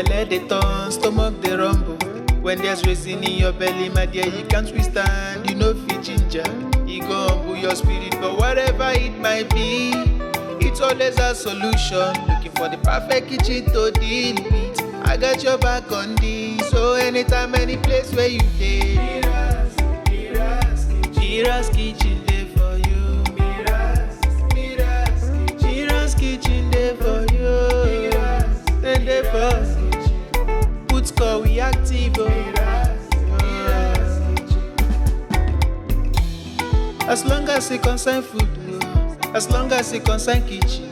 Belle dey turn, stomach dey rumble. When there's reason in your belly, my dear, you can't withstand. You know fit ginger, it go humble your spirit. But whatever it might be, it's always a solution. Looking for the perfect kitchen to deal with. I got your back on this. So anytime, any place where you dey, Mira's kitchen dey for you. Mira's kitchen dey for you. Then dey for put score we active. As long as it concern food, as long as it concern kitchen,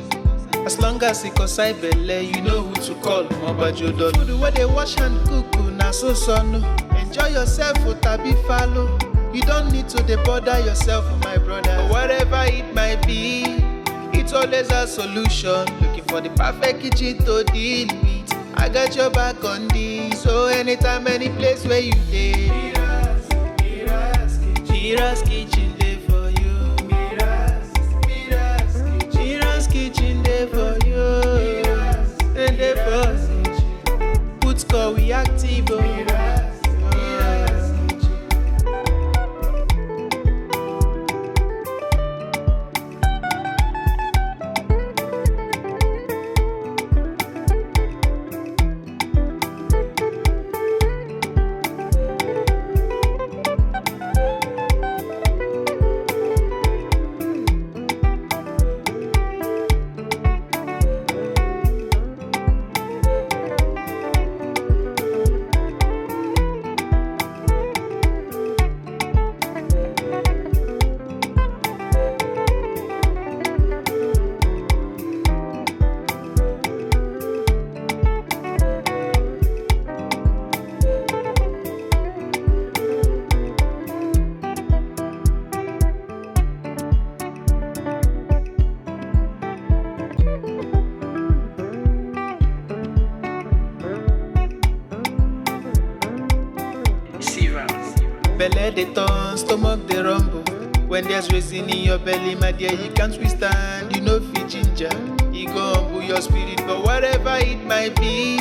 as long as it concern belle, you know who to call. Mobajodo. Food where they wash and cook, na so no. Enjoy yourself, tabi follow. You don't need to bother yourself, my brother. But whatever it might be, it's always a solution. Looking for the perfect kitchen to deal with. I got your back on this. So anytime, any place where you dey, Mira's kitchen dey for you. Mira's kitchen dey for you. And dey for put score we active. Belle dey turn, stomach dey rumble. When there's reason in your belly, my dear, you can't withstand. You know fit ginger, it go humble your spirit. But whatever it might be,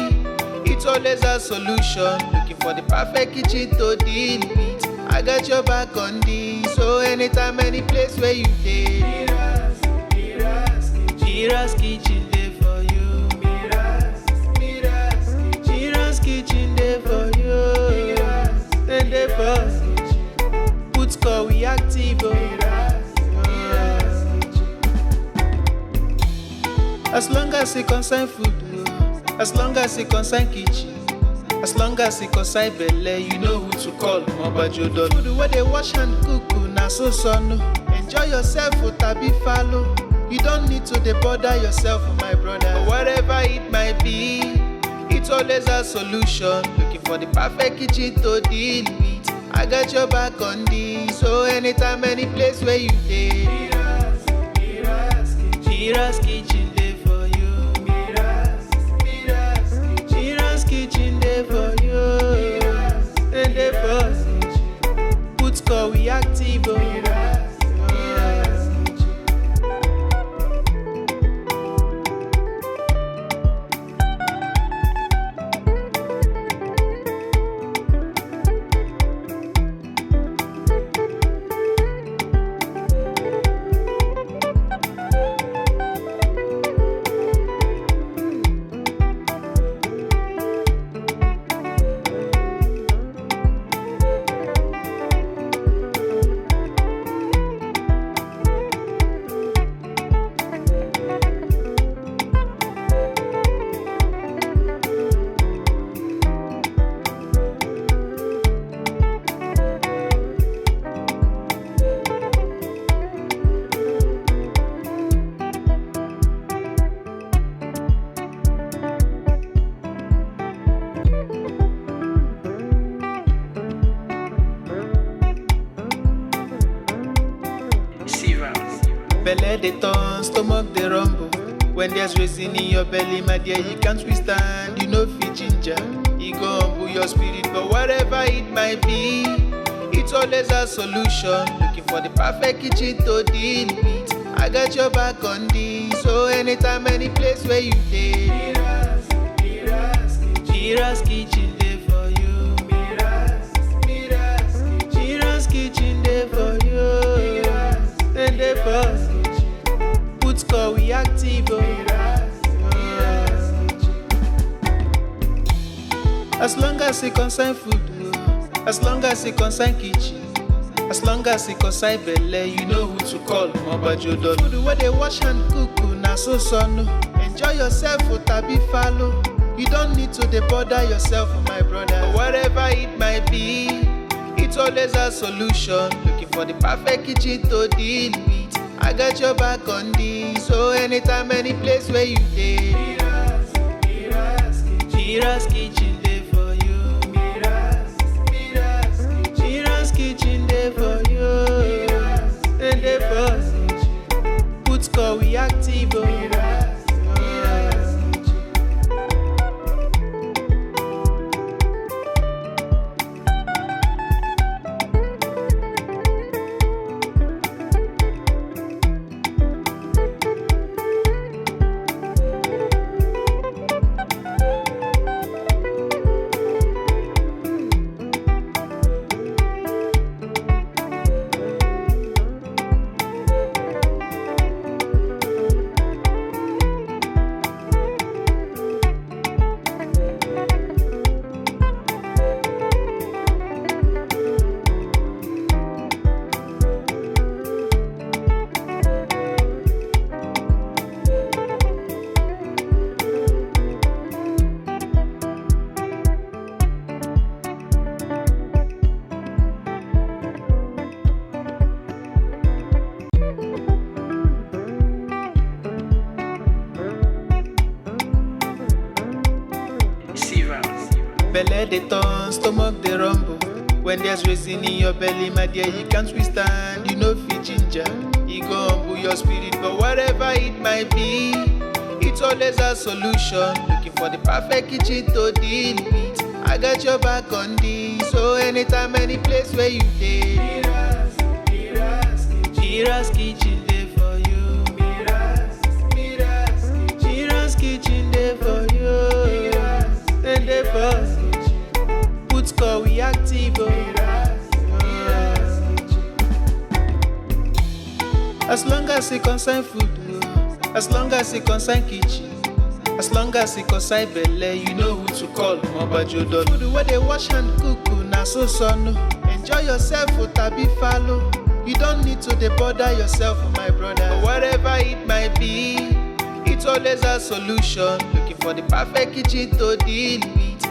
it's always a solution. Looking for the perfect kitchen to deal with. I got your back on this. So anytime, any place where you dey, Mira's kitchen dey for you. Mira's kitchen dey for you. Then dey for put score we active. As long as it concern food, as long as it concern kitchen, as long as it concern belle, you know who to call. Mobajodo. Food where they wash and cook, na so no. Enjoy yourself, tabi follow. You don't need to bother yourself, my brother. But whatever it might be, it's always a solution. Looking for the perfect kitchen to deal with. I got your back on this. So anytime, any place where you dey, Mira's kitchen dey for you. Mira's kitchen dey for you. And dey for put score we active. Belle dey turn, stomach dey rumble. When there's reason in your belly, my dear, you can't withstand. You know fit ginger, it go humble your spirit. But whatever it might be, it's always a solution. Looking for the perfect kitchen to deal with. I got your back on this. So anytime, any place where you dey, MIRA'S kitchen dey for you. MIRA'S kitchen dey for you. Dem dey for put call we active oh. As long as it concern food, as long as it concern kitchen, as long as it concern belle, you know who to call. Mobajodo. Food where they wash and cook, na so no. Enjoy yourself, tabi follow. You don't need to dey bother yourself, my brother. But whatever it might be, it's always a solution. Looking for the perfect kitchen to deal with. I got your back on this. So anytime, any place where you dey, MIRA'S kitchen dey for you. MIRA'S kitchen dey for you. Dem dey for put call we active oh. Belle dey turn, stomach dey rumble. When there's reason in your belly, my dear, you can't withstand. You know fit ginger, e go humble your spirit. But whatever it might be, it's always a solution. Looking for the perfect kitchen to deal with. I got your back on this. So anytime, any place where you dey, MIRA'S kitchen dey for you. MIRA'S kitchen dey for you. Dem dey for put call we active oh. As long as it concern food, as long as it concern kitchen, as long as it concern belle, you know who to call. Mobajodo. Food where they wash and cook, na so no. Enjoy yourself, tabi follow. You don't need to dey bother yourself, my brother. But whatever it might be, it's always a solution. Looking for the perfect kitchen to deal with.